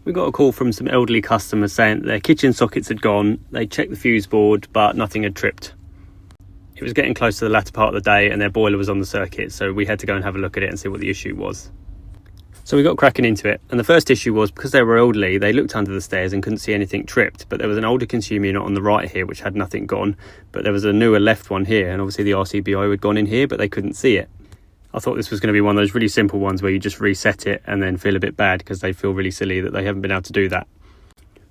We got a call from some elderly customers saying that their kitchen sockets had gone. They checked the fuse board, but nothing had tripped. It was getting close to the latter part of the day and their boiler was on the circuit, so we had to go and have a look at it and see what the issue was. So we got cracking into it, and the first issue was because they were elderly, they looked under the stairs and couldn't see anything tripped, but there was an older consumer unit on the right here which had nothing gone, but there was a newer left one here, and obviously the RCBO had gone in here, but they couldn't see it. I thought this was going to be one of those really simple ones where you just reset it and then feel a bit bad because they feel really silly that they haven't been able to do that.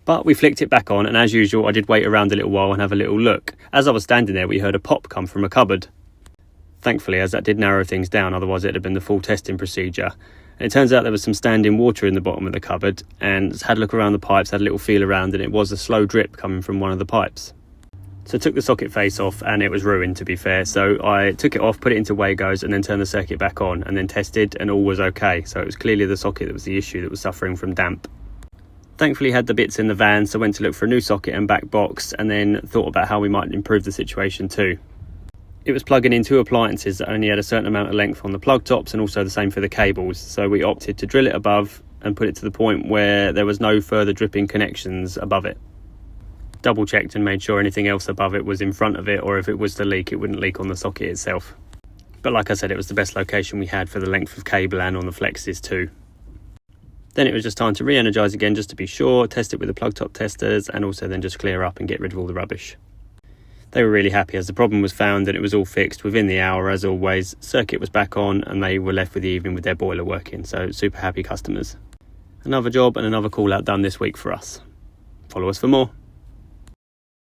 But we flicked it back on, and as usual I did wait around a little while and have a little look. As I was standing there, we heard a pop come from a cupboard. Thankfully, as that did narrow things down, otherwise it had been the full testing procedure. And it turns out there was some standing water in the bottom of the cupboard, and had a look around the pipes, had a little feel around, and it was a slow drip coming from one of the pipes. So I took the socket face off, and it was ruined, to be fair. So I took it off, put it into Wagos, and then turned the circuit back on, and then tested, and all was okay. So it was clearly the socket that was the issue, that was suffering from damp. Thankfully had the bits in the van, so went to look for a new socket and back box, and then thought about how we might improve the situation too. It was plugging in two appliances that only had a certain amount of length on the plug tops, and also the same for the cables. So we opted to drill it above and put it to the point where there was no further dripping connections above it. Double checked and made sure anything else above it was in front of it, or if it was to leak, it wouldn't leak on the socket itself. But like I said, it was the best location we had for the length of cable and on the flexes too. Then it was just time to re-energise again just to be sure, test it with the plug top testers, and also then just clear up and get rid of all the rubbish. They were really happy as the problem was found and it was all fixed within the hour as always. Circuit was back on and they were left with the evening with their boiler working, so super happy customers. Another job and another call out done this week for us. Follow us for more.